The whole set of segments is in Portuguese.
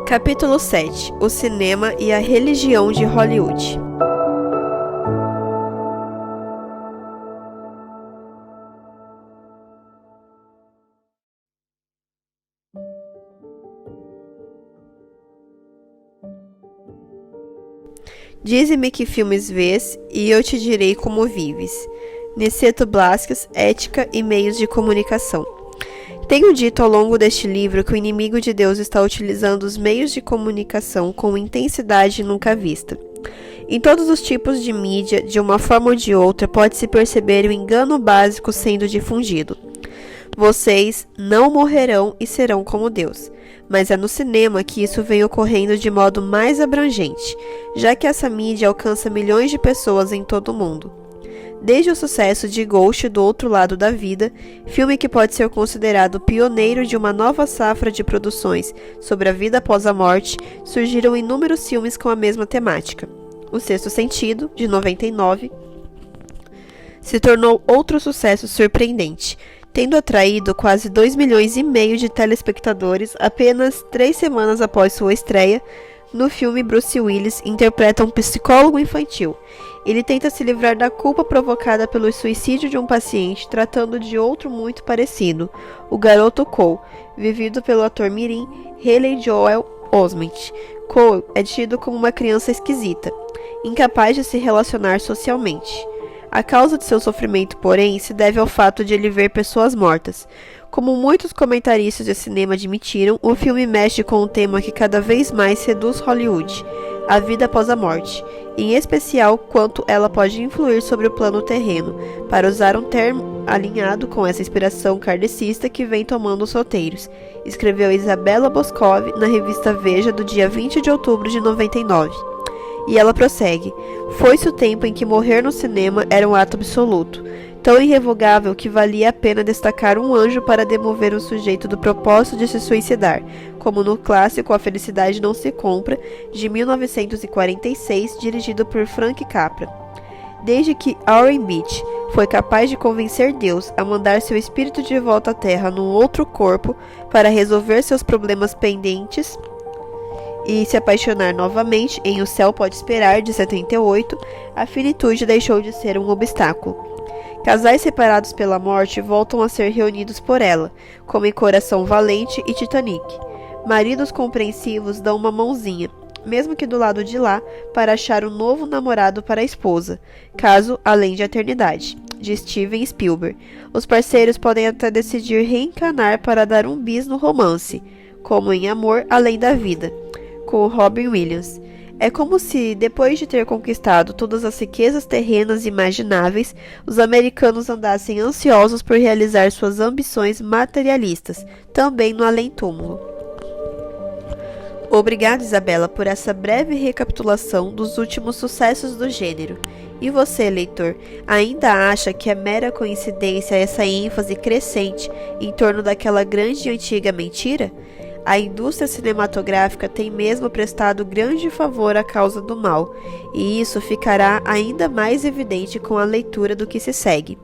Capítulo 7. O cinema e a religião de Hollywood. Dize-me que filmes vês, e eu te direi como vives. Niceto Blasquez, Ética e Meios de Comunicação. Tenho dito ao longo deste livro que o inimigo de Deus está utilizando os meios de comunicação com intensidade nunca vista. Em todos os tipos de mídia, de uma forma ou de outra, pode-se perceber o engano básico sendo difundido. Vocês não morrerão e serão como Deus. Mas é no cinema que isso vem ocorrendo de modo mais abrangente, já que essa mídia alcança milhões de pessoas em todo o mundo. Desde o sucesso de Ghost do Outro Lado da Vida, filme que pode ser considerado pioneiro de uma nova safra de produções sobre a vida após a morte, surgiram inúmeros filmes com a mesma temática. O Sexto Sentido, de 99, se tornou outro sucesso surpreendente, tendo atraído quase 2,5 milhões de telespectadores apenas 3 semanas após sua estreia. No filme, Bruce Willis interpreta um psicólogo infantil. Ele tenta se livrar da culpa provocada pelo suicídio de um paciente, tratando de outro muito parecido, o garoto Cole, vivido pelo ator mirim Haley Joel Osment. Cole é tido como uma criança esquisita, incapaz de se relacionar socialmente. A causa de seu sofrimento, porém, se deve ao fato de ele ver pessoas mortas. Como muitos comentaristas de cinema admitiram, o filme mexe com um tema que cada vez mais seduz Hollywood: a vida após a morte, e em especial quanto ela pode influir sobre o plano terreno, para usar um termo alinhado com essa inspiração kardecista que vem tomando os roteiros, escreveu Isabella Boscov na revista Veja do dia 20 de outubro de 99. E ela prossegue: foi-se o tempo em que morrer no cinema era um ato absoluto, tão irrevogável que valia a pena destacar um anjo para demover um sujeito do propósito de se suicidar, como no clássico A Felicidade Não Se Compra, de 1946, dirigido por Frank Capra. Desde que Warren Beatty foi capaz de convencer Deus a mandar seu espírito de volta à Terra num outro corpo para resolver seus problemas pendentes e se apaixonar novamente em O Céu Pode Esperar, de 78, a finitude deixou de ser um obstáculo. Casais separados pela morte voltam a ser reunidos por ela, como em Coração Valente e Titanic. Maridos compreensivos dão uma mãozinha, mesmo que do lado de lá, para achar um novo namorado para a esposa, caso Além de Eternidade, de Steven Spielberg. Os parceiros podem até decidir reencarnar para dar um bis no romance, como em Amor Além da Vida, com Robin Williams. É como se, depois de ter conquistado todas as riquezas terrenas imagináveis, os americanos andassem ansiosos por realizar suas ambições materialistas, também no além-túmulo. Obrigada, Isabela, por essa breve recapitulação dos últimos sucessos do gênero. E você, leitor, ainda acha que é mera coincidência essa ênfase crescente em torno daquela grande e antiga mentira? A indústria cinematográfica tem mesmo prestado grande favor à causa do mal, e isso ficará ainda mais evidente com a leitura do que se segue.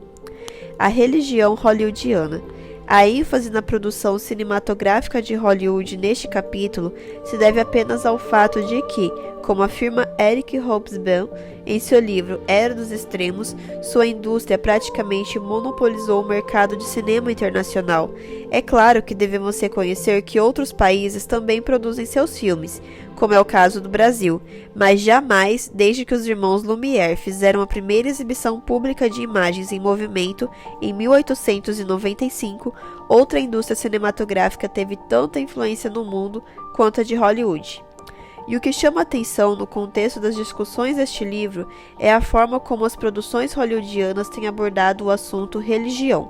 A religião hollywoodiana. A ênfase na produção cinematográfica de Hollywood neste capítulo se deve apenas ao fato de que, como afirma Eric Hobsbawm em seu livro Era dos Extremos, sua indústria praticamente monopolizou o mercado de cinema internacional. É claro que devemos reconhecer que outros países também produzem seus filmes, como é o caso do Brasil, mas jamais, desde que os irmãos Lumière fizeram a primeira exibição pública de imagens em movimento em 1895, outra indústria cinematográfica teve tanta influência no mundo quanto a de Hollywood. E o que chama atenção no contexto das discussões deste livro é a forma como as produções hollywoodianas têm abordado o assunto religião.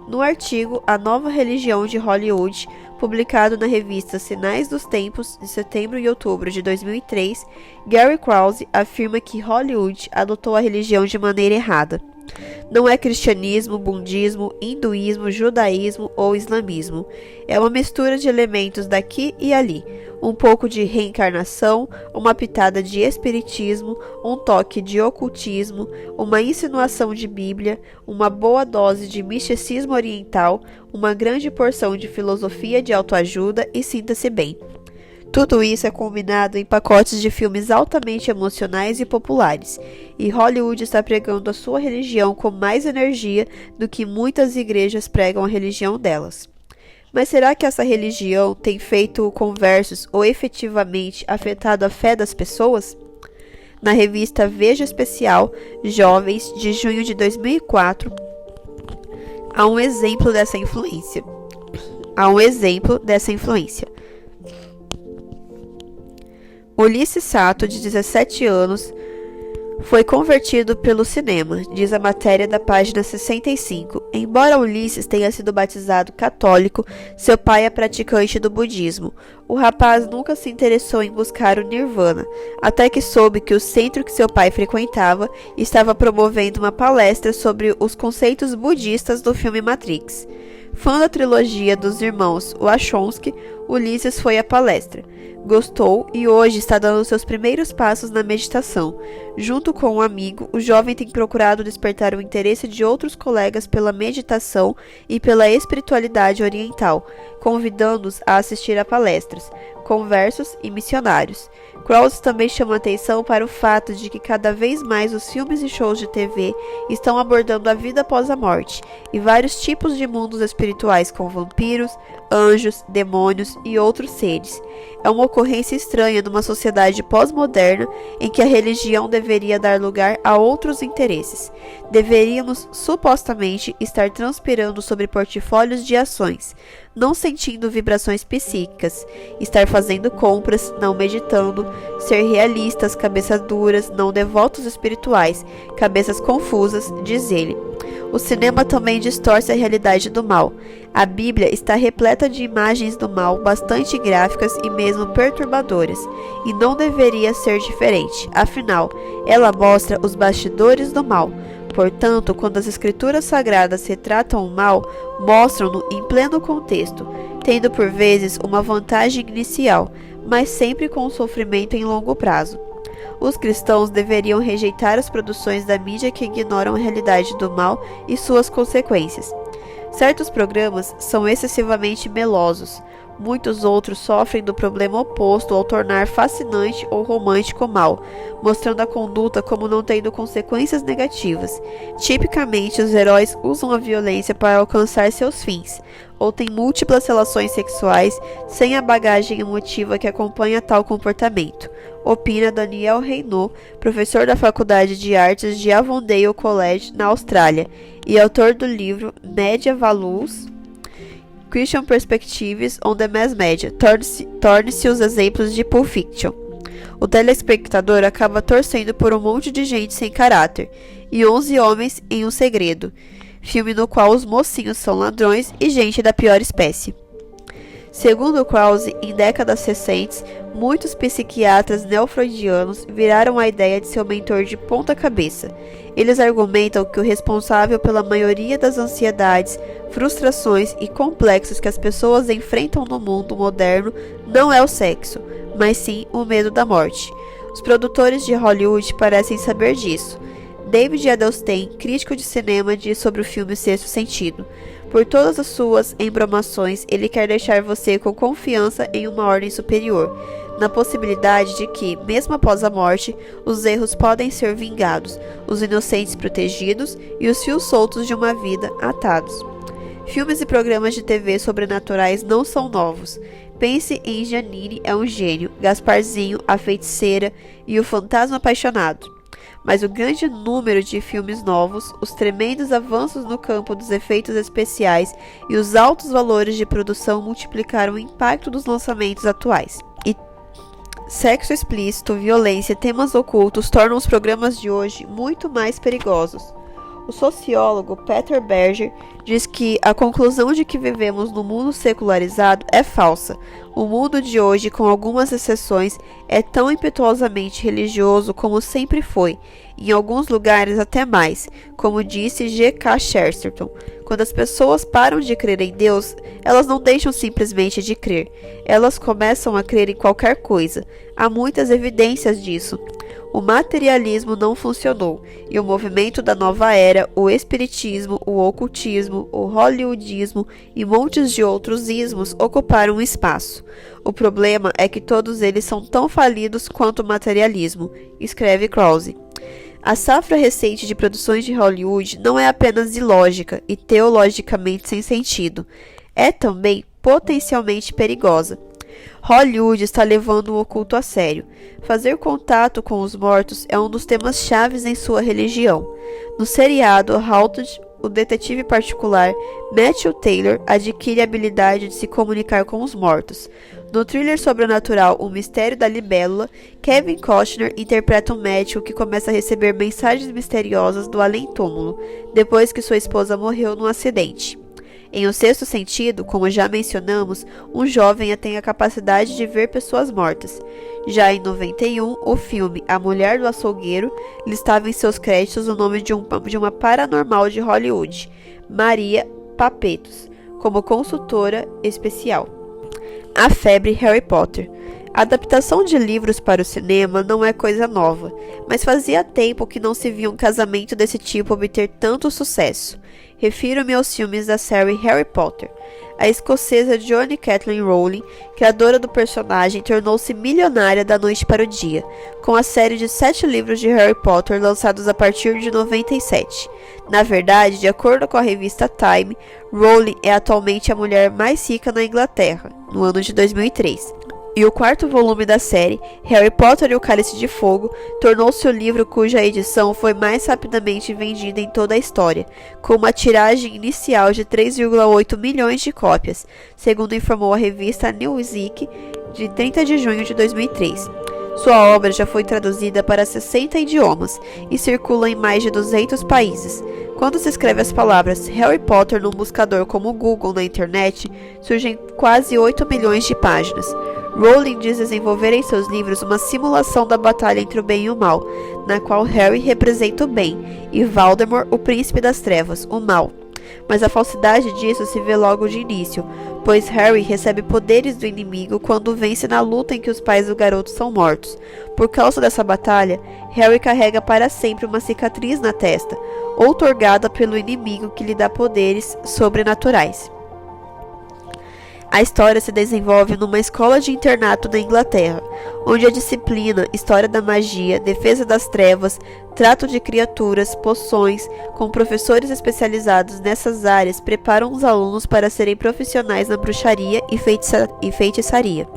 No artigo A Nova Religião de Hollywood, publicado na revista Sinais dos Tempos, de setembro e outubro de 2003, Gary Krause afirma que Hollywood adotou a religião de maneira errada. Não é cristianismo, budismo, hinduísmo, judaísmo ou islamismo. É uma mistura de elementos daqui e ali, um pouco de reencarnação, uma pitada de espiritismo, um toque de ocultismo, uma insinuação de Bíblia, uma boa dose de misticismo oriental, uma grande porção de filosofia de autoajuda e sinta-se bem. Tudo isso é combinado em pacotes de filmes altamente emocionais e populares, e Hollywood está pregando a sua religião com mais energia do que muitas igrejas pregam a religião delas. Mas será que essa religião tem feito conversos ou efetivamente afetado a fé das pessoas? Na revista Veja Especial Jovens, de junho de 2004, há um exemplo dessa influência. Ulisses Sato, de 17 anos, foi convertido pelo cinema, diz a matéria da página 65. Embora Ulisses tenha sido batizado católico, seu pai é praticante do budismo. O rapaz nunca se interessou em buscar o nirvana, até que soube que o centro que seu pai frequentava estava promovendo uma palestra sobre os conceitos budistas do filme Matrix. Fã da trilogia dos irmãos Wachowski, Ulisses foi à palestra. Gostou e hoje está dando seus primeiros passos na meditação. Junto com um amigo, o jovem tem procurado despertar o interesse de outros colegas pela meditação e pela espiritualidade oriental, convidando-os a assistir a palestras, conversos e missionários. Krause também chama atenção para o fato de que cada vez mais os filmes e shows de TV estão abordando a vida após a morte e vários tipos de mundos espirituais com vampiros, anjos, demônios e outros seres. É uma ocorrência estranha numa sociedade pós-moderna em que a religião deveria dar lugar a outros interesses. Deveríamos, supostamente, estar transpirando sobre portfólios de ações, não sentindo vibrações psíquicas, estar fazendo compras, não meditando, ser realistas, cabeças duras, não devotos espirituais, cabeças confusas, diz ele. O cinema também distorce a realidade do mal. A Bíblia está repleta de imagens do mal bastante gráficas e mesmo perturbadoras, e não deveria ser diferente. Afinal, ela mostra os bastidores do mal. Portanto, quando as escrituras sagradas retratam o mal, mostram-no em pleno contexto, tendo por vezes uma vantagem inicial, mas sempre com um sofrimento em longo prazo. Os cristãos deveriam rejeitar as produções da mídia que ignoram a realidade do mal e suas consequências. Certos programas são excessivamente melosos. Muitos outros sofrem do problema oposto ao tornar fascinante ou romântico o mal, mostrando a conduta como não tendo consequências negativas. Tipicamente, os heróis usam a violência para alcançar seus fins, ou têm múltiplas relações sexuais sem a bagagem emotiva que acompanha tal comportamento, opina Daniel Reynaud, professor da Faculdade de Artes de Avondale College, na Austrália, e autor do livro Media Values, Christian Perspectives on the Mass Media, torne-se os exemplos de Pulp Fiction. O telespectador acaba torcendo por um monte de gente sem caráter, e 11 homens em um segredo, filme no qual os mocinhos são ladrões e gente da pior espécie. Segundo Krause, em décadas recentes, muitos psiquiatras neofreudianos viraram a ideia de seu mentor de ponta cabeça. Eles argumentam que o responsável pela maioria das ansiedades, frustrações e complexos que as pessoas enfrentam no mundo moderno não é o sexo, mas sim o medo da morte. Os produtores de Hollywood parecem saber disso. David Edelstein, crítico de cinema, diz sobre o filme Sexto Sentido: por todas as suas embromações, ele quer deixar você com confiança em uma ordem superior, na possibilidade de que, mesmo após a morte, os erros podem ser vingados, os inocentes protegidos e os fios soltos de uma vida atados. Filmes e programas de TV sobrenaturais não são novos. Pense em Janine é um gênio, Gasparzinho, a feiticeira e o fantasma apaixonado. Mas o grande número de filmes novos, os tremendos avanços no campo dos efeitos especiais e os altos valores de produção multiplicaram o impacto dos lançamentos atuais. E sexo explícito, violência e temas ocultos tornam os programas de hoje muito mais perigosos. O sociólogo Peter Berger diz que a conclusão de que vivemos num mundo secularizado é falsa. O mundo de hoje, com algumas exceções, é tão impetuosamente religioso como sempre foi, em alguns lugares até mais, como disse G.K. Chesterton. Quando as pessoas param de crer em Deus, elas não deixam simplesmente de crer, elas começam a crer em qualquer coisa. Há muitas evidências disso. O materialismo não funcionou, e o movimento da nova era, o espiritismo, o ocultismo, o hollywoodismo e montes de outros ismos ocuparam um espaço. O problema é que todos eles são tão falidos quanto o materialismo, escreve Krause. A safra recente de produções de Hollywood não é apenas ilógica e teologicamente sem sentido, é também potencialmente perigosa. Hollywood está levando o oculto a sério. Fazer contato com os mortos é um dos temas chaves em sua religião. No seriado Haunted, o detetive particular Matthew Taylor adquire a habilidade de se comunicar com os mortos. No thriller sobrenatural O Mistério da Libélula, Kevin Costner interpreta um médico que começa a receber mensagens misteriosas do além-túmulo, depois que sua esposa morreu num acidente. Em O Sexto Sentido, como já mencionamos, um jovem tem a capacidade de ver pessoas mortas. Já em 91, o filme A Mulher do Açougueiro listava em seus créditos o nome de uma paranormal de Hollywood, Maria Papetos, como consultora especial. A febre Harry Potter. A adaptação de livros para o cinema não é coisa nova, mas fazia tempo que não se via um casamento desse tipo obter tanto sucesso. Refiro-me aos filmes da série Harry Potter. A escocesa Joanne Kathleen Rowling, criadora do personagem, tornou-se milionária da noite para o dia, com a série de 7 livros de Harry Potter lançados a partir de 97. Na verdade, de acordo com a revista Time, Rowling é atualmente a mulher mais rica na Inglaterra, no ano de 2003. E o quarto volume da série, Harry Potter e o Cálice de Fogo, tornou-se o livro cuja edição foi mais rapidamente vendida em toda a história, com uma tiragem inicial de 3,8 milhões de cópias, segundo informou a revista Newsweek, de 30 de junho de 2003. Sua obra já foi traduzida para 60 idiomas e circula em mais de 200 países. Quando se escreve as palavras Harry Potter num buscador como o Google na internet, surgem quase 8 milhões de páginas. Rowling diz desenvolver em seus livros uma simulação da batalha entre o bem e o mal, na qual Harry representa o bem e Voldemort, o príncipe das trevas, o mal. Mas a falsidade disso se vê logo de início, pois Harry recebe poderes do inimigo quando vence na luta em que os pais do garoto são mortos. Por causa dessa batalha, Harry carrega para sempre uma cicatriz na testa, outorgada pelo inimigo que lhe dá poderes sobrenaturais. A história se desenvolve numa escola de internato na Inglaterra, onde a disciplina, história da magia, defesa das trevas, trato de criaturas, poções, com professores especializados nessas áreas, preparam os alunos para serem profissionais na bruxaria e feitiçaria.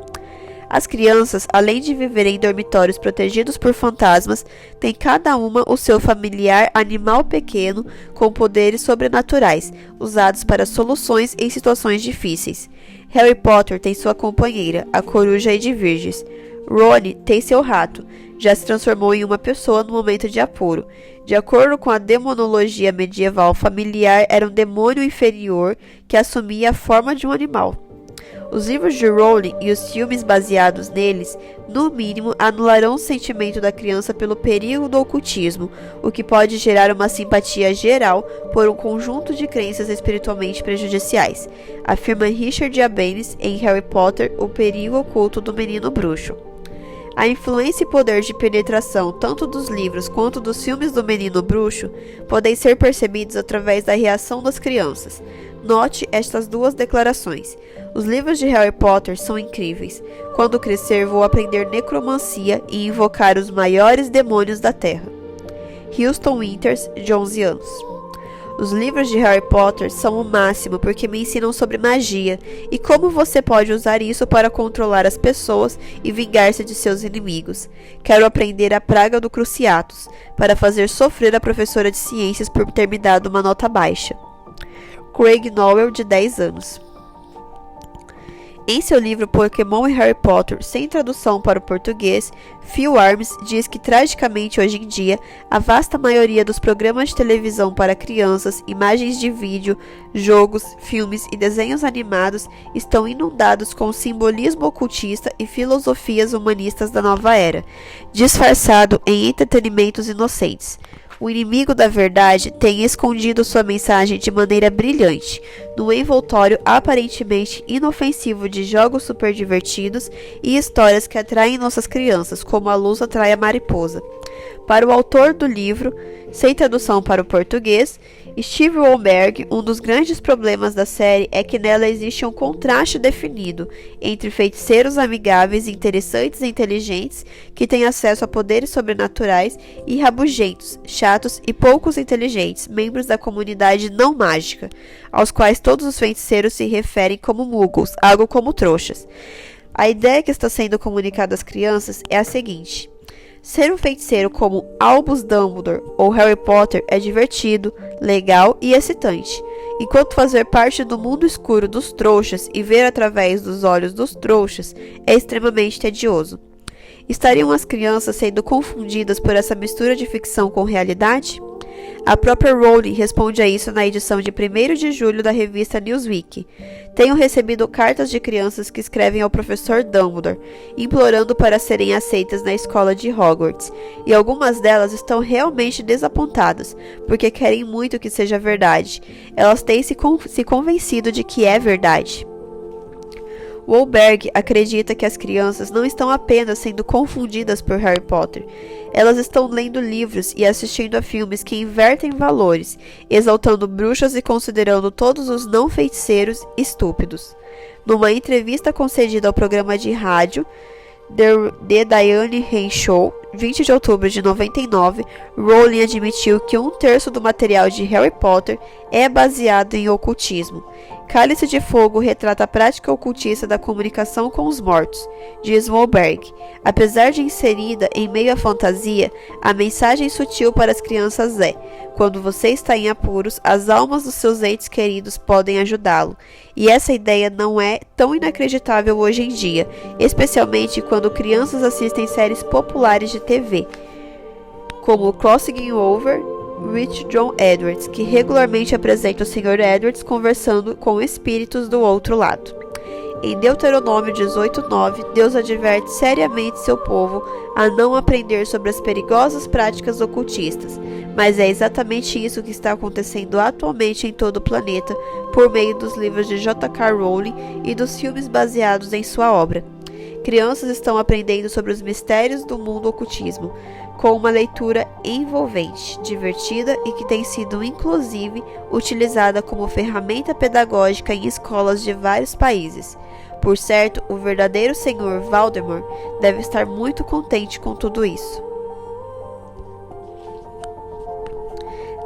As crianças, além de viverem em dormitórios protegidos por fantasmas, têm cada uma o seu familiar animal pequeno com poderes sobrenaturais, usados para soluções em situações difíceis. Harry Potter tem sua companheira, a coruja Edviges. Rony tem seu rato, já se transformou em uma pessoa no momento de apuro. De acordo com a demonologia medieval, familiar era um demônio inferior que assumia a forma de um animal. Os livros de Rowling e os filmes baseados neles, no mínimo, anularão o sentimento da criança pelo perigo do ocultismo, o que pode gerar uma simpatia geral por um conjunto de crenças espiritualmente prejudiciais, afirma Richard Abenes em Harry Potter, O Perigo Oculto do Menino Bruxo. A influência e poder de penetração tanto dos livros quanto dos filmes do Menino Bruxo podem ser percebidos através da reação das crianças. Note estas duas declarações. Os livros de Harry Potter são incríveis. Quando crescer, vou aprender necromancia e invocar os maiores demônios da Terra. Houston Winters, de 11 anos. Os livros de Harry Potter são o máximo porque me ensinam sobre magia e como você pode usar isso para controlar as pessoas e vingar-se de seus inimigos. Quero aprender a praga do Cruciatus, para fazer sofrer a professora de ciências por ter me dado uma nota baixa. Craig Nowell, de 10 anos. Em seu livro Pokémon e Harry Potter, sem tradução para o português, Phil Arms diz que, tragicamente hoje em dia, a vasta maioria dos programas de televisão para crianças, imagens de vídeo, jogos, filmes e desenhos animados estão inundados com simbolismo ocultista e filosofias humanistas da nova era, disfarçado em entretenimentos inocentes. O inimigo da verdade tem escondido sua mensagem de maneira brilhante, no envoltório aparentemente inofensivo de jogos super divertidos e histórias que atraem nossas crianças, como a luz atrai a mariposa. Para o autor do livro, sem tradução para o português, Steve Wolberg, um dos grandes problemas da série é que nela existe um contraste definido entre feiticeiros amigáveis, interessantes e inteligentes que têm acesso a poderes sobrenaturais e rabugentos, chatos e poucos inteligentes, membros da comunidade não mágica, aos quais todos os feiticeiros se referem como muggles, algo como trouxas. A ideia que está sendo comunicada às crianças é a seguinte: ser um feiticeiro como Albus Dumbledore ou Harry Potter é divertido, legal e excitante, enquanto fazer parte do mundo escuro dos trouxas e ver através dos olhos dos trouxas é extremamente tedioso. Estariam as crianças sendo confundidas por essa mistura de ficção com realidade? A própria Rowling responde a isso na edição de 1º de julho da revista Newsweek. Tenho recebido cartas de crianças que escrevem ao professor Dumbledore, implorando para serem aceitas na escola de Hogwarts, e algumas delas estão realmente desapontadas, porque querem muito que seja verdade. Elas têm se convencido de que é verdade. Wolberg acredita que as crianças não estão apenas sendo confundidas por Harry Potter. Elas estão lendo livros e assistindo a filmes que invertem valores, exaltando bruxas e considerando todos os não-feiticeiros estúpidos. Numa entrevista concedida ao programa de rádio The Diane Rein Show, 20 de outubro de 99, Rowling admitiu que 1/3 do material de Harry Potter é baseado em ocultismo. Cálice de Fogo retrata a prática ocultista da comunicação com os mortos, diz Wolberg. Apesar de inserida em meio à fantasia, a mensagem sutil para as crianças é: quando você está em apuros, as almas dos seus entes queridos podem ajudá-lo. E essa ideia não é tão inacreditável hoje em dia, especialmente quando crianças assistem séries populares de TV, como Crossing Over with John Edwards, que regularmente apresenta o Sr. Edwards conversando com espíritos do outro lado. Em Deuteronômio 18:9, Deus adverte seriamente seu povo a não aprender sobre as perigosas práticas ocultistas, mas é exatamente isso que está acontecendo atualmente em todo o planeta por meio dos livros de J.K. Rowling e dos filmes baseados em sua obra. Crianças estão aprendendo sobre os mistérios do mundo ocultismo, com uma leitura envolvente, divertida e que tem sido inclusive utilizada como ferramenta pedagógica em escolas de vários países. Por certo, o verdadeiro Sr. Voldemort deve estar muito contente com tudo isso.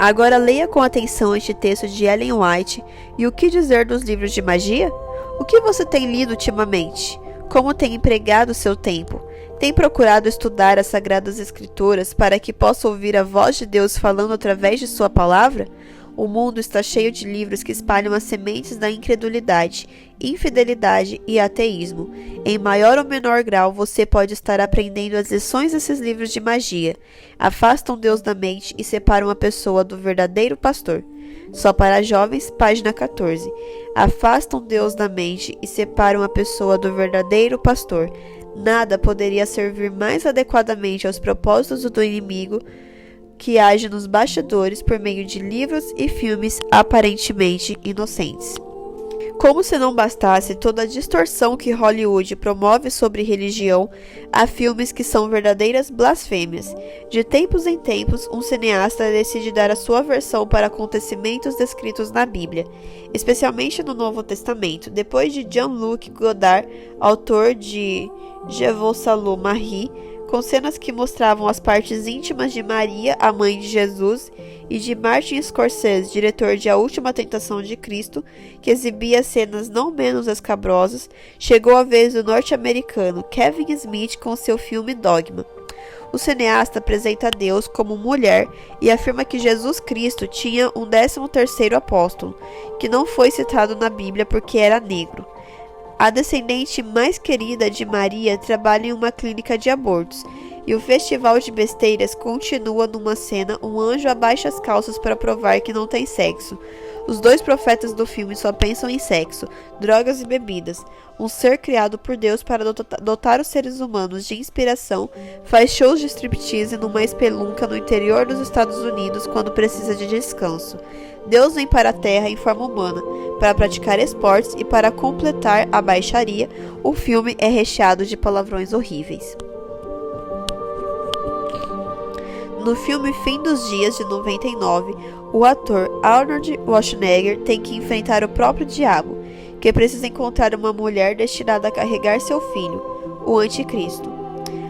Agora leia com atenção este texto de Ellen White e o que dizer dos livros de magia? O que você tem lido ultimamente? Como tem empregado seu tempo? Tem procurado estudar as Sagradas Escrituras para que possa ouvir a voz de Deus falando através de sua palavra? O mundo está cheio de livros que espalham as sementes da incredulidade, infidelidade e ateísmo. Em maior ou menor grau, você pode estar aprendendo as lições desses livros de magia. Afastam Deus da mente e separam a pessoa do verdadeiro pastor. Só para jovens, página 14. Afastam Deus da mente e separam a pessoa do verdadeiro pastor. Nada poderia servir mais adequadamente aos propósitos do inimigo que age nos bastidores por meio de livros e filmes aparentemente inocentes. Como se não bastasse toda a distorção que Hollywood promove sobre religião, há filmes que são verdadeiras blasfêmias. De tempos em tempos, um cineasta decide dar a sua versão para acontecimentos descritos na Bíblia, especialmente no Novo Testamento, depois de Jean-Luc Godard, autor de Je vous salue Marie, com cenas que mostravam as partes íntimas de Maria, a mãe de Jesus, e de Martin Scorsese, diretor de A Última Tentação de Cristo, que exibia cenas não menos escabrosas, chegou a vez do norte-americano Kevin Smith com seu filme Dogma. O cineasta apresenta Deus como mulher e afirma que Jesus Cristo tinha um 13º apóstolo, que não foi citado na Bíblia porque era negro. A descendente mais querida de Maria trabalha em uma clínica de abortos, e o festival de besteiras continua numa cena um anjo abaixa as calças para provar que não tem sexo. Os dois profetas do filme só pensam em sexo, drogas e bebidas. Um ser criado por Deus para dotar os seres humanos de inspiração faz shows de striptease numa espelunca no interior dos Estados Unidos quando precisa de descanso. Deus vem para a Terra em forma humana, para praticar esportes e para completar a baixaria, o filme é recheado de palavrões horríveis. No filme Fim dos Dias, de 99, o ator Arnold Schwarzenegger tem que enfrentar o próprio diabo, que precisa encontrar uma mulher destinada a carregar seu filho, o Anticristo.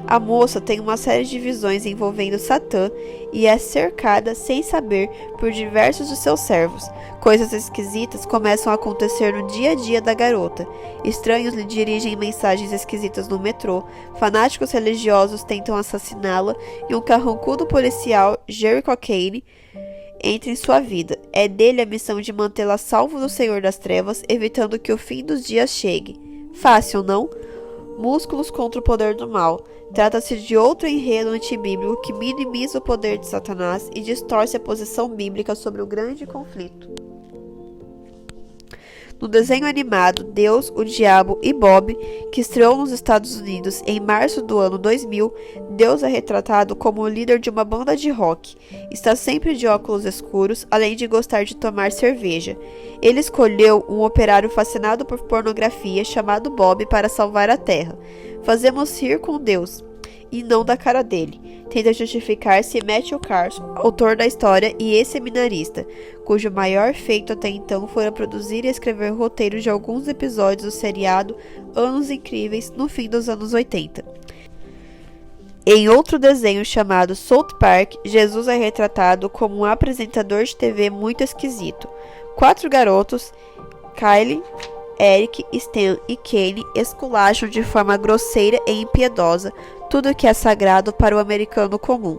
A moça tem uma série de visões envolvendo Satã e é cercada, sem saber, por diversos de seus servos. Coisas esquisitas começam a acontecer no dia a dia da garota. Estranhos lhe dirigem mensagens esquisitas no metrô, fanáticos religiosos tentam assassiná-la e um carrancudo policial, Jerry Cocaine, entra em sua vida. É dele a missão de mantê-la salvo do Senhor das Trevas, evitando que o fim dos dias chegue. Fácil, não? Músculos contra o poder do mal. Trata-se de outro enredo antibíblico que minimiza o poder de Satanás e distorce a posição bíblica sobre o grande conflito. No desenho animado Deus, o Diabo e Bob, que estreou nos Estados Unidos em março do ano 2000, Deus é retratado como o líder de uma banda de rock. Está sempre de óculos escuros, além de gostar de tomar cerveja. Ele escolheu um operário fascinado por pornografia chamado Bob para salvar a Terra. Fazemos rir com Deus, e não da cara dele. Tenta justificar-se Matthew Carson, autor da história e ex-seminarista, cujo maior feito até então fora produzir e escrever roteiros de alguns episódios do seriado Anos Incríveis no fim dos anos 80. Em outro desenho chamado South Park, Jesus é retratado como um apresentador de TV muito esquisito. 4 garotos, Kylie, Eric, Stan e Kenny, esculacham de forma grosseira e impiedosa tudo que é sagrado para o americano comum.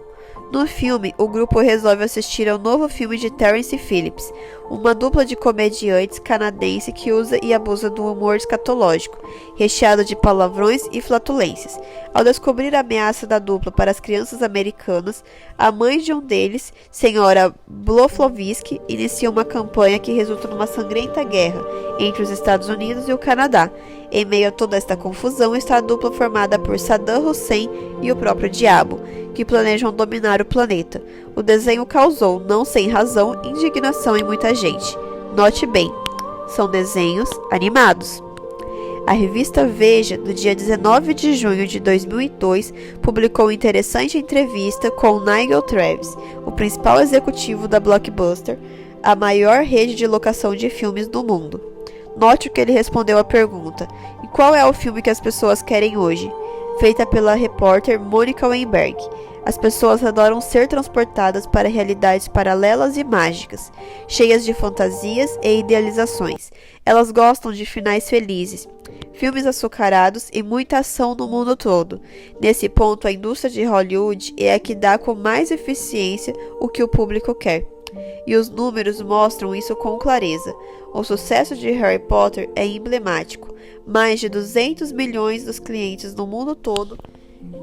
No filme, o grupo resolve assistir ao novo filme de Terence Phillips, uma dupla de comediantes canadense que usa e abusa do humor escatológico, recheado de palavrões e flatulências. Ao descobrir a ameaça da dupla para as crianças americanas, a mãe de um deles, senhora Bloflovski, inicia uma campanha que resulta numa sangrenta guerra entre os Estados Unidos e o Canadá. Em meio a toda esta confusão está a dupla formada por Saddam Hussein e o próprio Diabo, que planejam dominar o planeta. O desenho causou, não sem razão, indignação em muita gente. Note bem, são desenhos animados. A revista Veja, no dia 19 de junho de 2002, publicou interessante entrevista com Nigel Travis, o principal executivo da Blockbuster, a maior rede de locação de filmes do mundo. Note o que ele respondeu à pergunta: e qual é o filme que as pessoas querem hoje? Feita pela repórter Monica Weinberg. As pessoas adoram ser transportadas para realidades paralelas e mágicas, cheias de fantasias e idealizações. Elas gostam de finais felizes, filmes açucarados e muita ação no mundo todo. Nesse ponto, a indústria de Hollywood é a que dá com mais eficiência o que o público quer. E os números mostram isso com clareza. O sucesso de Harry Potter é emblemático. Mais de 200 milhões dos clientes no mundo todo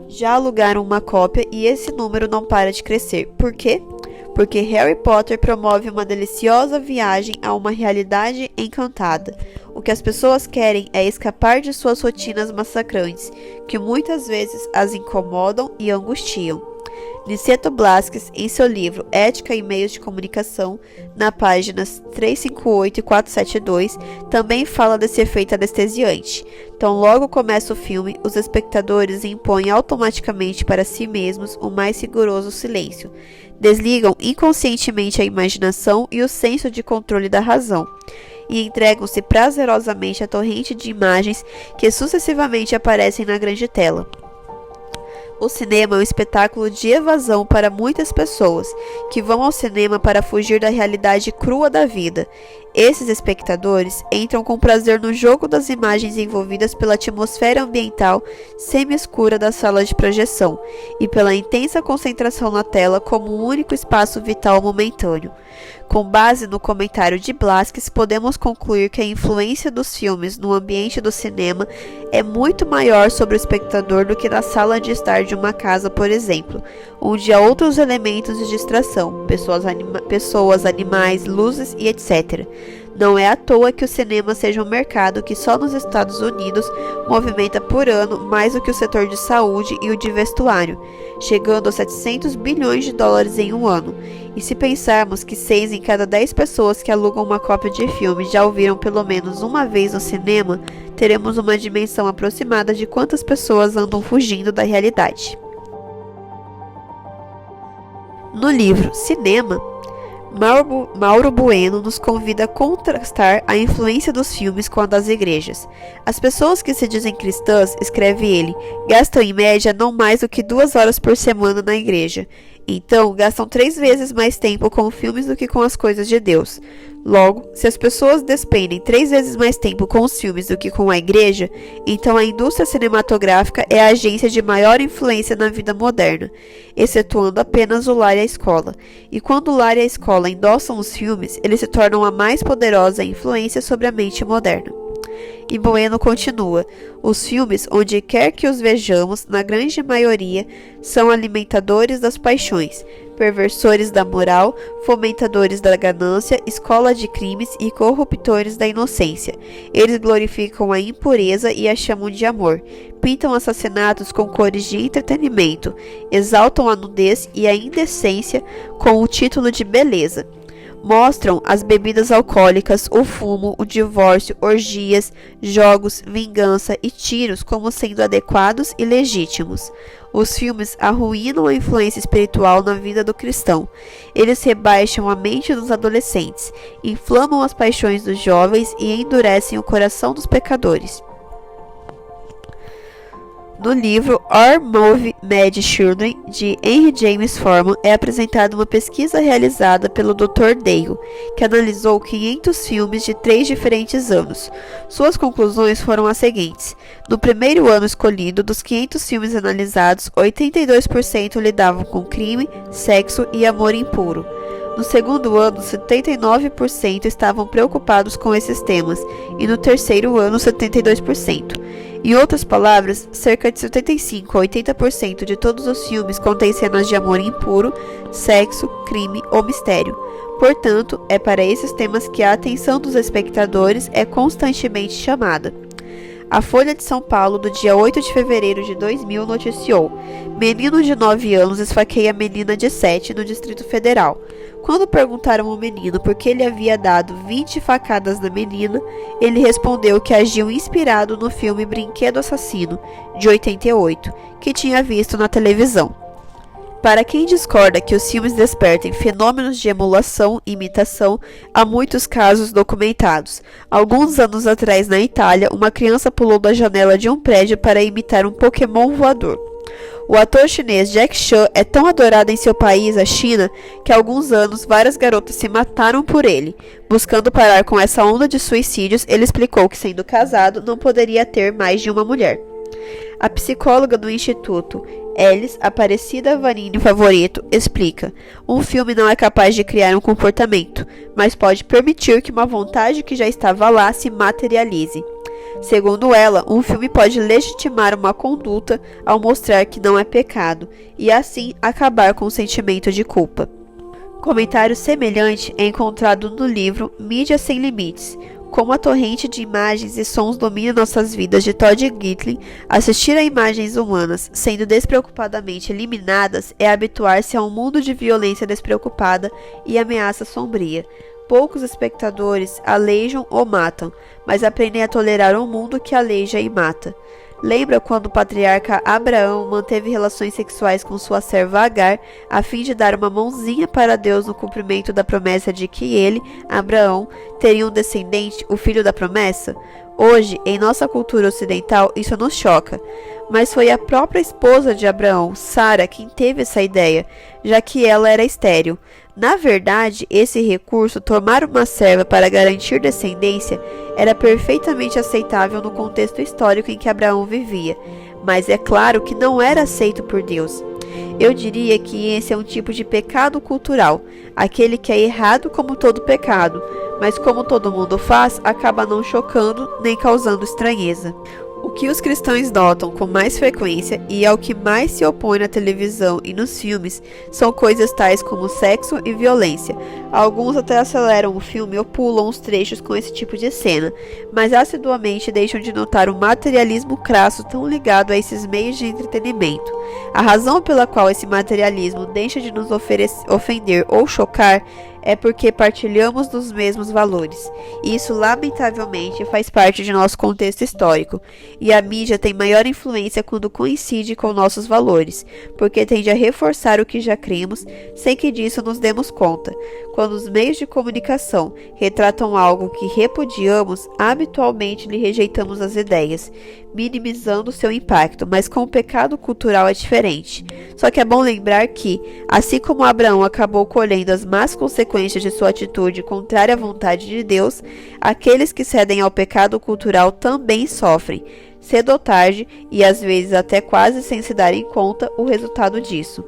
já alugaram uma cópia e esse número não para de crescer. Por quê? Porque Harry Potter promove uma deliciosa viagem a uma realidade encantada. O que as pessoas querem é escapar de suas rotinas massacrantes, que muitas vezes as incomodam e angustiam. Niceto Blasquez, em seu livro Ética e Meios de Comunicação, na páginas 358 e 472, também fala desse efeito anestesiante. Então, logo começa o filme, os espectadores impõem automaticamente para si mesmos o mais rigoroso silêncio. Desligam inconscientemente a imaginação e o senso de controle da razão, e entregam-se prazerosamente à torrente de imagens que sucessivamente aparecem na grande tela. O cinema é um espetáculo de evasão para muitas pessoas, que vão ao cinema para fugir da realidade crua da vida. Esses espectadores entram com prazer no jogo das imagens envolvidas pela atmosfera ambiental semi-escura da sala de projeção e pela intensa concentração na tela como um único espaço vital momentâneo. Com base no comentário de Blasquez, podemos concluir que a influência dos filmes no ambiente do cinema é muito maior sobre o espectador do que na sala de estar de uma casa, por exemplo, onde há outros elementos de distração, pessoas, animais, luzes e etc. Não é à toa que o cinema seja um mercado que só nos Estados Unidos movimenta por ano mais do que o setor de saúde e o de vestuário, chegando a 700 bilhões de dólares em um ano. E se pensarmos que 6 em cada 10 pessoas que alugam uma cópia de filme já o viram pelo menos uma vez no cinema, teremos uma dimensão aproximada de quantas pessoas andam fugindo da realidade. No livro Cinema, Mauro Bueno nos convida a contrastar a influência dos filmes com a das igrejas. As pessoas que se dizem cristãs, escreve ele, gastam em média não mais do que 2 horas por semana na igreja. Então, gastam 3 vezes mais tempo com filmes do que com as coisas de Deus. Logo, se as pessoas despendem 3 vezes mais tempo com os filmes do que com a igreja, então a indústria cinematográfica é a agência de maior influência na vida moderna, excetuando apenas o lar e a escola. E quando o lar e a escola endossam os filmes, eles se tornam a mais poderosa influência sobre a mente moderna. E Bueno continua: os filmes, onde quer que os vejamos, na grande maioria, são alimentadores das paixões, perversores da moral, fomentadores da ganância, escola de crimes e corruptores da inocência. Eles glorificam a impureza e a chamam de amor, pintam assassinatos com cores de entretenimento, exaltam a nudez e a indecência com o título de beleza. Mostram as bebidas alcoólicas, o fumo, o divórcio, orgias, jogos, vingança e tiros como sendo adequados e legítimos. Os filmes arruinam a influência espiritual na vida do cristão. Eles rebaixam a mente dos adolescentes, inflamam as paixões dos jovens e endurecem o coração dos pecadores. No livro Our Movie Mad Children, de Henry James Forman, é apresentada uma pesquisa realizada pelo Dr. Dale, que analisou 500 filmes de 3 diferentes anos. Suas conclusões foram as seguintes: no primeiro ano escolhido, dos 500 filmes analisados, 82% lidavam com crime, sexo e amor impuro. No segundo ano, 79% estavam preocupados com esses temas, e no terceiro ano, 72%. Em outras palavras, cerca de 75 a 80% de todos os filmes contêm cenas de amor impuro, sexo, crime ou mistério. Portanto, é para esses temas que a atenção dos espectadores é constantemente chamada. A Folha de São Paulo, do dia 8 de fevereiro de 2000, noticiou: menino de 9 anos esfaqueia menina de 7 no Distrito Federal. Quando perguntaram ao menino por que ele havia dado 20 facadas na menina, ele respondeu que agiu inspirado no filme Brinquedo Assassino, de 88, que tinha visto na televisão. Para quem discorda que os filmes despertem fenômenos de emulação e imitação, há muitos casos documentados. Alguns anos atrás, na Itália, uma criança pulou da janela de um prédio para imitar um Pokémon voador. O ator chinês Jack Chan é tão adorado em seu país, a China, que há alguns anos várias garotas se mataram por ele. Buscando parar com essa onda de suicídios, ele explicou que, sendo casado, não poderia ter mais de uma mulher. A psicóloga do Instituto Elis, Aparecida Vanini Favorito, explica: um filme não é capaz de criar um comportamento, mas pode permitir que uma vontade que já estava lá se materialize. Segundo ela, um filme pode legitimar uma conduta ao mostrar que não é pecado, e assim acabar com o sentimento de culpa. Comentário semelhante é encontrado no livro Mídia Sem Limites. Como a torrente de imagens e sons domina nossas vidas, de Todd Gitlin, assistir a imagens humanas sendo despreocupadamente eliminadas é habituar-se a um mundo de violência despreocupada e ameaça sombria. Poucos espectadores aleijam ou matam, mas aprendem a tolerar um mundo que aleija e mata. Lembra quando o patriarca Abraão manteve relações sexuais com sua serva Agar, a fim de dar uma mãozinha para Deus no cumprimento da promessa de que ele, Abraão, teria um descendente, o filho da promessa? Hoje, em nossa cultura ocidental, isso nos choca. Mas foi a própria esposa de Abraão, Sara, quem teve essa ideia, já que ela era estéril. Na verdade, esse recurso, tomar uma serva para garantir descendência, era perfeitamente aceitável no contexto histórico em que Abraão vivia, mas é claro que não era aceito por Deus. Eu diria que esse é um tipo de pecado cultural, aquele que é errado como todo pecado, mas como todo mundo faz, acaba não chocando nem causando estranheza. O que os cristãos notam com mais frequência e ao que mais se opõe na televisão e nos filmes são coisas tais como sexo e violência. Alguns até aceleram o filme ou pulam os trechos com esse tipo de cena, mas assiduamente deixam de notar o materialismo crasso tão ligado a esses meios de entretenimento. A razão pela qual esse materialismo deixa de nos ofender ou chocar é porque partilhamos dos mesmos valores. Isso, lamentavelmente, faz parte de nosso contexto histórico, e a mídia tem maior influência quando coincide com nossos valores, porque tende a reforçar o que já cremos, sem que disso nos demos conta. Quando os meios de comunicação retratam algo que repudiamos, habitualmente lhe rejeitamos as ideias, minimizando seu impacto, mas com o pecado cultural é diferente. Só que é bom lembrar que, assim como Abraão acabou colhendo as más consequências de sua atitude contrária à vontade de Deus, aqueles que cedem ao pecado cultural também sofrem, cedo ou tarde, e às vezes até quase sem se darem conta, o resultado disso.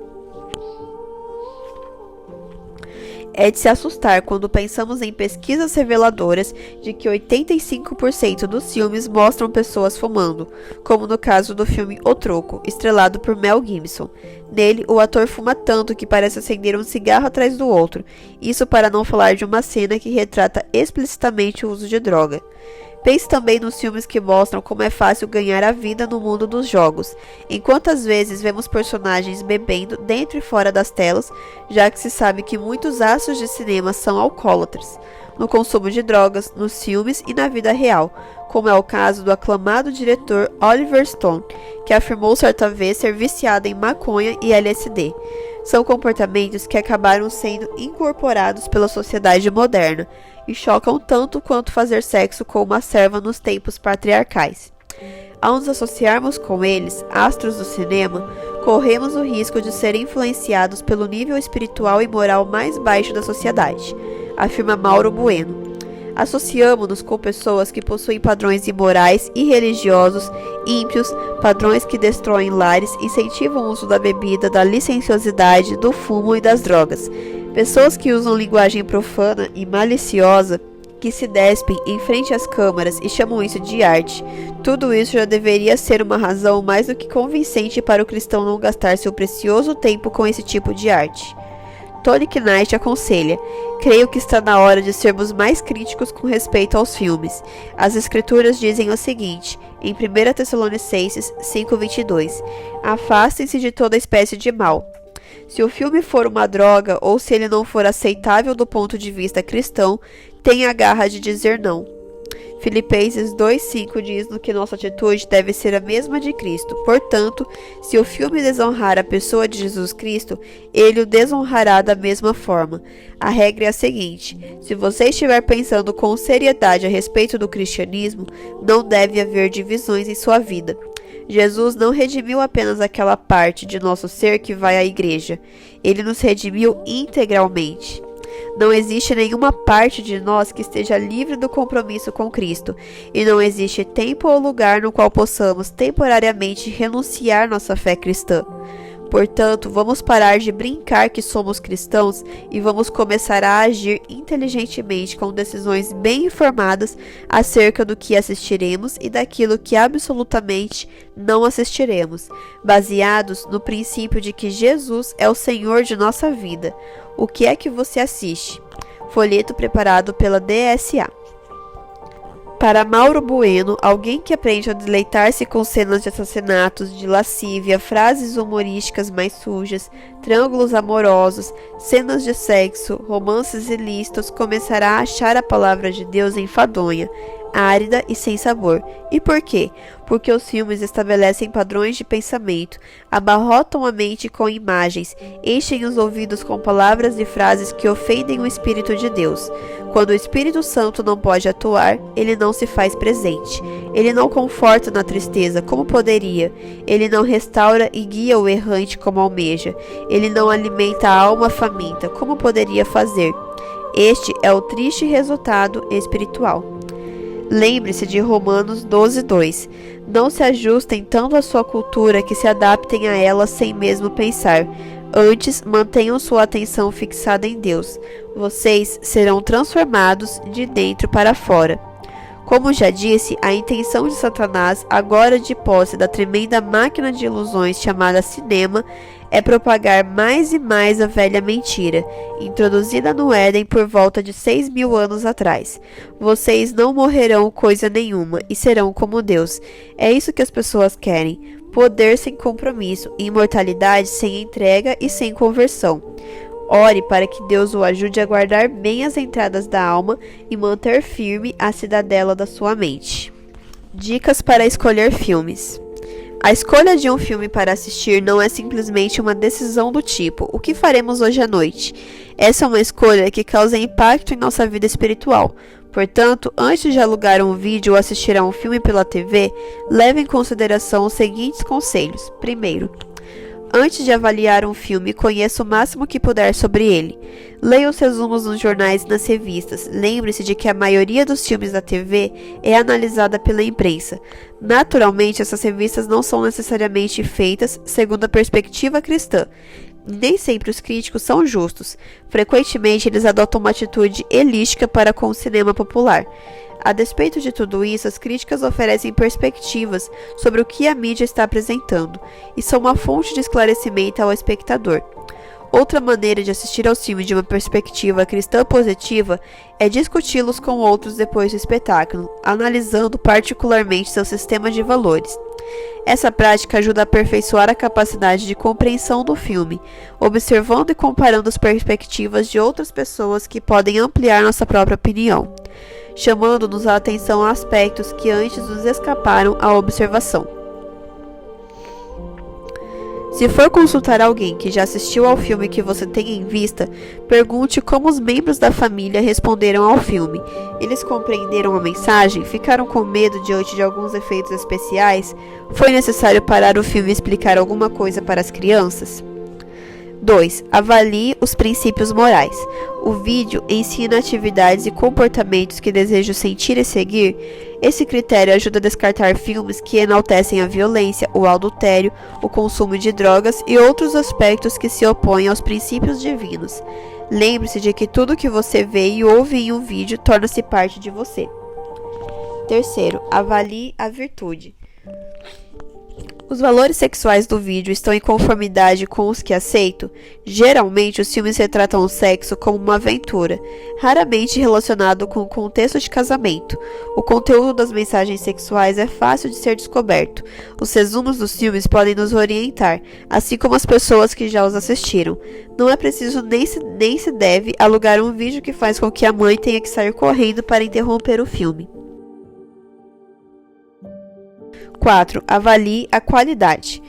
É de se assustar quando pensamos em pesquisas reveladoras de que 85% dos filmes mostram pessoas fumando, como no caso do filme O Troco, estrelado por Mel Gibson. Nele, o ator fuma tanto que parece acender um cigarro atrás do outro, isso para não falar de uma cena que retrata explicitamente o uso de droga. Pense também nos filmes que mostram como é fácil ganhar a vida no mundo dos jogos, enquanto às vezes vemos personagens bebendo dentro e fora das telas, já que se sabe que muitos astros de cinema são alcoólatras, no consumo de drogas, nos filmes e na vida real, como é o caso do aclamado diretor Oliver Stone, que afirmou certa vez ser viciado em maconha e LSD. São comportamentos que acabaram sendo incorporados pela sociedade moderna e chocam tanto quanto fazer sexo com uma serva nos tempos patriarcais. Ao nos associarmos com eles, astros do cinema, corremos o risco de ser influenciados pelo nível espiritual e moral mais baixo da sociedade, afirma Mauro Bueno. Associamo-nos com pessoas que possuem padrões imorais e religiosos, ímpios, padrões que destroem lares, incentivam o uso da bebida, da licenciosidade, do fumo e das drogas. Pessoas que usam linguagem profana e maliciosa, que se despem em frente às câmaras e chamam isso de arte. Tudo isso já deveria ser uma razão mais do que convincente para o cristão não gastar seu precioso tempo com esse tipo de arte. Tony Knight aconselha: creio que está na hora de sermos mais críticos com respeito aos filmes. As escrituras dizem o seguinte, em 1 Tessalonicenses 5:22, afastem-se de toda espécie de mal. Se o filme for uma droga ou se ele não for aceitável do ponto de vista cristão, tenha a garra de dizer não. Filipenses 2:5 diz-nos que nossa atitude deve ser a mesma de Cristo. Portanto, se o filme desonrar a pessoa de Jesus Cristo, ele o desonrará da mesma forma. A regra é a seguinte: se você estiver pensando com seriedade a respeito do cristianismo, não deve haver divisões em sua vida. Jesus não redimiu apenas aquela parte de nosso ser que vai à igreja. Ele nos redimiu integralmente. Não existe nenhuma parte de nós que esteja livre do compromisso com Cristo, e não existe tempo ou lugar no qual possamos temporariamente renunciar nossa fé cristã. Portanto, vamos parar de brincar que somos cristãos e vamos começar a agir inteligentemente com decisões bem informadas acerca do que assistiremos e daquilo que absolutamente não assistiremos, baseados no princípio de que Jesus é o Senhor de nossa vida. O que é que você assiste? Folheto preparado pela DSA. Para Mauro Bueno, alguém que aprende a deleitar-se com cenas de assassinatos, de lascívia, frases humorísticas mais sujas, triângulos amorosos, cenas de sexo, romances ilícitos, começará a achar a palavra de Deus enfadonha, árida e sem sabor. E por quê? Porque os filmes estabelecem padrões de pensamento, abarrotam a mente com imagens, enchem os ouvidos com palavras e frases que ofendem o Espírito de Deus. Quando o Espírito Santo não pode atuar, ele não se faz presente. Ele não conforta na tristeza, como poderia. Ele não restaura e guia o errante como almeja. Ele não alimenta a alma faminta, como poderia fazer. Este é o triste resultado espiritual. Lembre-se de Romanos 12:2. Não se ajustem tanto à sua cultura que se adaptem a ela sem mesmo pensar. Antes, mantenham sua atenção fixada em Deus. Vocês serão transformados de dentro para fora. Como já disse, a intenção de Satanás, agora de posse da tremenda máquina de ilusões chamada cinema, é propagar mais e mais a velha mentira, introduzida no Éden por volta de 6.000 anos atrás. Vocês não morrerão coisa nenhuma e serão como Deus. É isso que as pessoas querem: poder sem compromisso, imortalidade sem entrega e sem conversão. Ore para que Deus o ajude a guardar bem as entradas da alma e manter firme a cidadela da sua mente. Dicas para escolher filmes. A escolha de um filme para assistir não é simplesmente uma decisão do tipo, o que faremos hoje à noite? Essa é uma escolha que causa impacto em nossa vida espiritual. Portanto, antes de alugar um vídeo ou assistir a um filme pela TV, leve em consideração os seguintes conselhos. Primeiro, antes de avaliar um filme, conheça o máximo que puder sobre ele. Leia os resumos nos jornais e nas revistas. Lembre-se de que a maioria dos filmes da TV é analisada pela imprensa. Naturalmente, essas revistas não são necessariamente feitas segundo a perspectiva cristã. Nem sempre os críticos são justos. Frequentemente, eles adotam uma atitude elística para com o cinema popular. A despeito de tudo isso, as críticas oferecem perspectivas sobre o que a mídia está apresentando e são uma fonte de esclarecimento ao espectador. Outra maneira de assistir aos filmes de uma perspectiva cristã positiva é discuti-los com outros depois do espetáculo, analisando particularmente seu sistema de valores. Essa prática ajuda a aperfeiçoar a capacidade de compreensão do filme, observando e comparando as perspectivas de outras pessoas que podem ampliar nossa própria opinião, chamando-nos a atenção a aspectos que antes nos escaparam à observação. Se for consultar alguém que já assistiu ao filme que você tem em vista, pergunte como os membros da família responderam ao filme. Eles compreenderam a mensagem? Ficaram com medo diante de alguns efeitos especiais? Foi necessário parar o filme e explicar alguma coisa para as crianças? 2. Avalie os princípios morais. O vídeo ensina atividades e comportamentos que desejo sentir e seguir. Esse critério ajuda a descartar filmes que enaltecem a violência, o adultério, o consumo de drogas e outros aspectos que se opõem aos princípios divinos. Lembre-se de que tudo que você vê e ouve em um vídeo torna-se parte de você. 3. Avalie a virtude. Os valores sexuais do vídeo estão em conformidade com os que aceito? Geralmente, os filmes retratam o sexo como uma aventura, raramente relacionado com o contexto de casamento. O conteúdo das mensagens sexuais é fácil de ser descoberto. Os resumos dos filmes podem nos orientar, assim como as pessoas que já os assistiram. Não é preciso nem se deve alugar um vídeo que faz com que a mãe tenha que sair correndo para interromper o filme. 4. Avalie a qualidade.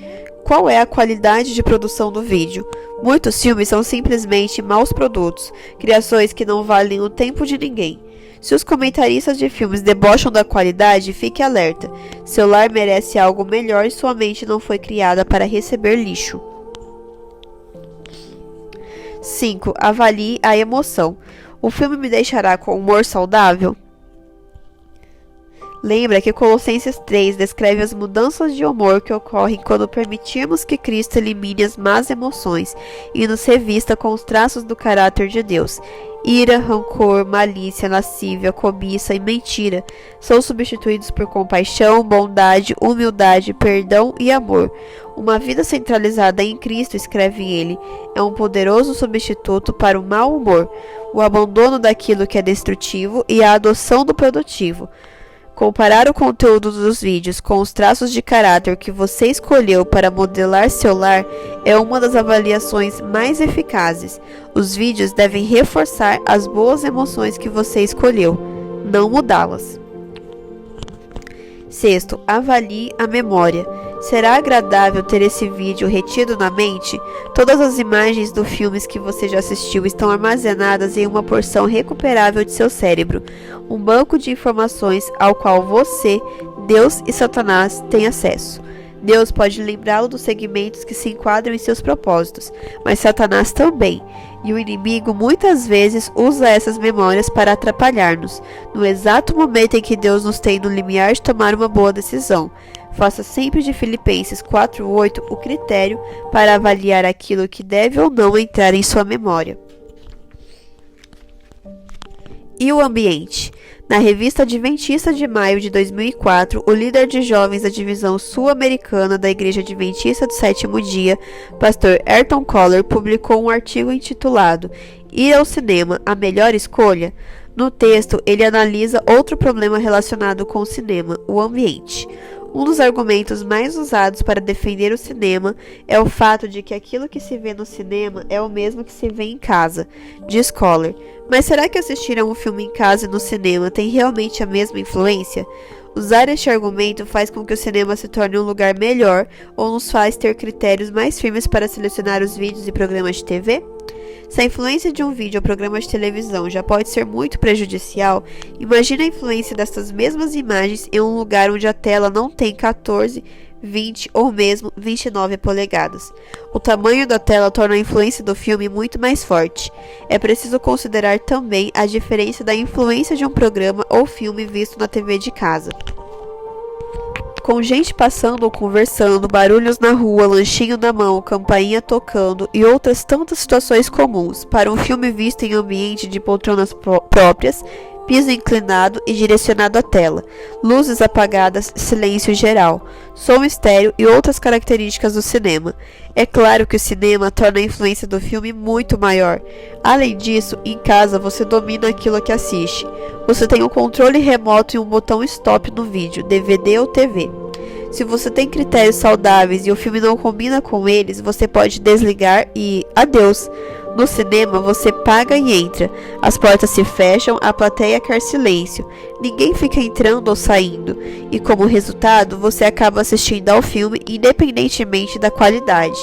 Qual é a qualidade de produção do vídeo? Muitos filmes são simplesmente maus produtos, criações que não valem o tempo de ninguém. Se os comentaristas de filmes debocham da qualidade, fique alerta. Seu lar merece algo melhor e sua mente não foi criada para receber lixo. 5. Avalie a emoção. O filme me deixará com humor saudável? Lembra que Colossenses 3 descreve as mudanças de humor que ocorrem quando permitirmos que Cristo elimine as más emoções e nos revista com os traços do caráter de Deus. Ira, rancor, malícia, lascívia, cobiça e mentira são substituídos por compaixão, bondade, humildade, perdão e amor. Uma vida centralizada em Cristo, escreve ele, é um poderoso substituto para o mau humor, o abandono daquilo que é destrutivo e a adoção do produtivo. Comparar o conteúdo dos vídeos com os traços de caráter que você escolheu para modelar seu lar é uma das avaliações mais eficazes. Os vídeos devem reforçar as boas emoções que você escolheu, não mudá-las. 6. Avalie a memória. Será agradável ter esse vídeo retido na mente? Todas as imagens dos filmes que você já assistiu estão armazenadas em uma porção recuperável de seu cérebro, um banco de informações ao qual você, Deus e Satanás têm acesso. Deus pode lembrá-lo dos segmentos que se enquadram em seus propósitos, mas Satanás também, e o inimigo muitas vezes usa essas memórias para atrapalhar-nos, no exato momento em que Deus nos tem no limiar de tomar uma boa decisão. Faça sempre de Filipenses 4:8 o critério para avaliar aquilo que deve ou não entrar em sua memória. E o ambiente? Na revista Adventista de maio de 2004, o líder de jovens da divisão sul-americana da Igreja Adventista do Sétimo Dia, pastor Ayrton Koller, publicou um artigo intitulado Ir ao cinema, a melhor escolha? No texto, ele analisa outro problema relacionado com o cinema, o ambiente. Um dos argumentos mais usados para defender o cinema é o fato de que aquilo que se vê no cinema é o mesmo que se vê em casa, diz Kohler. Mas será que assistir a um filme em casa e no cinema tem realmente a mesma influência? Usar este argumento faz com que o cinema se torne um lugar melhor ou nos faz ter critérios mais firmes para selecionar os vídeos e programas de TV? Se a influência de um vídeo ou programa de televisão já pode ser muito prejudicial, imagine a influência dessas mesmas imagens em um lugar onde a tela não tem 14, 20 ou mesmo 29 polegadas. O tamanho da tela torna a influência do filme muito mais forte. É preciso considerar também a diferença da influência de um programa ou filme visto na TV de casa. Com gente passando ou conversando, barulhos na rua, lanchinho na mão, campainha tocando e outras tantas situações comuns para um filme visto em ambiente de poltronas próprias, piso inclinado e direcionado à tela, luzes apagadas, silêncio geral, som estéreo e outras características do cinema. É claro que o cinema torna a influência do filme muito maior. Além disso, em casa você domina aquilo que assiste. Você tem um controle remoto e um botão stop no vídeo, DVD ou TV. Se você tem critérios saudáveis e o filme não combina com eles, você pode desligar e adeus. No cinema, você paga e entra. As portas se fecham, a plateia quer silêncio. Ninguém fica entrando ou saindo. E como resultado, você acaba assistindo ao filme independentemente da qualidade,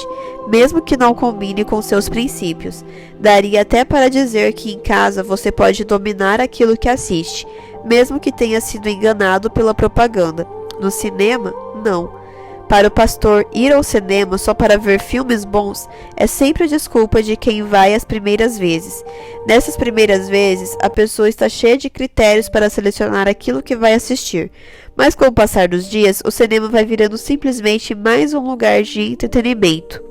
mesmo que não combine com seus princípios. Daria até para dizer que em casa você pode dominar aquilo que assiste, mesmo que tenha sido enganado pela propaganda. No cinema, não. Para o pastor, ir ao cinema só para ver filmes bons é sempre a desculpa de quem vai as primeiras vezes. Nessas primeiras vezes, a pessoa está cheia de critérios para selecionar aquilo que vai assistir. Mas com o passar dos dias, o cinema vai virando simplesmente mais um lugar de entretenimento,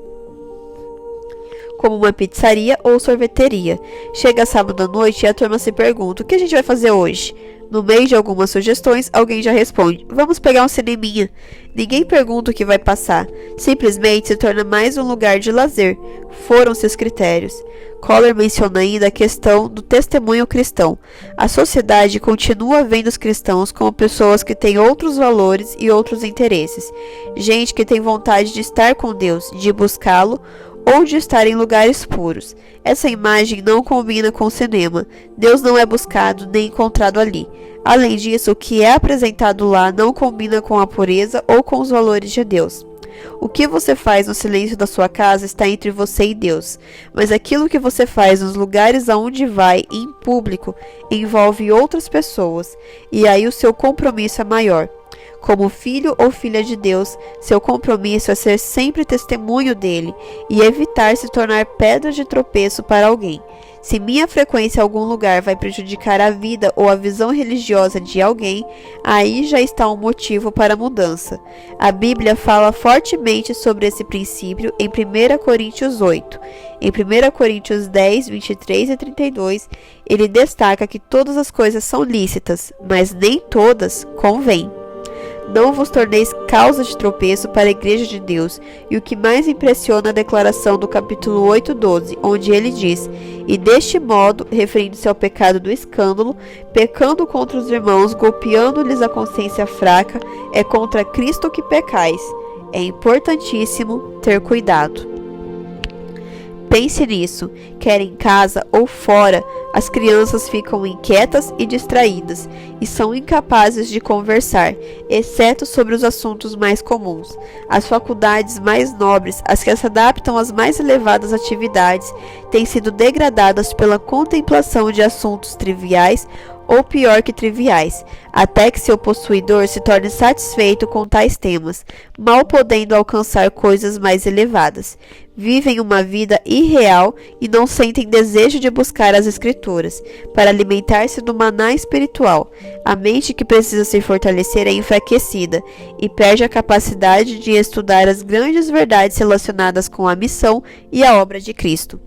como uma pizzaria ou sorveteria. Chega sábado à noite e a turma se pergunta: o que a gente vai fazer hoje? No meio de algumas sugestões, alguém já responde: vamos pegar um cineminha. Ninguém pergunta o que vai passar. Simplesmente se torna mais um lugar de lazer. Foram-se os critérios. Kohler menciona ainda a questão do testemunho cristão. A sociedade continua vendo os cristãos como pessoas que têm outros valores e outros interesses. Gente que tem vontade de estar com Deus, de buscá-lo, ou de estar em lugares puros. Essa imagem não combina com o cinema. Deus não é buscado nem encontrado ali. Além disso, o que é apresentado lá não combina com a pureza ou com os valores de Deus. O que você faz no silêncio da sua casa está entre você e Deus, mas aquilo que você faz nos lugares aonde vai, em público, envolve outras pessoas, e aí o seu compromisso é maior. Como filho ou filha de Deus, seu compromisso é ser sempre testemunho dele e evitar se tornar pedra de tropeço para alguém. Se minha frequência em algum lugar vai prejudicar a vida ou a visão religiosa de alguém, aí já está um motivo para a mudança. A Bíblia fala fortemente sobre esse princípio em 1 Coríntios 8. Em 1 Coríntios 10, 23 e 32, ele destaca que todas as coisas são lícitas, mas nem todas convêm. Não vos torneis causa de tropeço para a igreja de Deus. E o que mais impressiona a declaração do capítulo 8:12, onde ele diz: e deste modo, referindo-se ao pecado do escândalo, pecando contra os irmãos, golpeando-lhes a consciência fraca, é contra Cristo que pecais. É importantíssimo ter cuidado. Pense nisso, quer em casa ou fora, as crianças ficam inquietas e distraídas e são incapazes de conversar, exceto sobre os assuntos mais comuns. As faculdades mais nobres, as que se adaptam às mais elevadas atividades, têm sido degradadas pela contemplação de assuntos triviais ou pior que triviais, até que seu possuidor se torne satisfeito com tais temas, mal podendo alcançar coisas mais elevadas. Vivem uma vida irreal e não sentem desejo de buscar as Escrituras, para alimentar-se do maná espiritual. A mente que precisa se fortalecer é enfraquecida e perde a capacidade de estudar as grandes verdades relacionadas com a missão e a obra de Cristo.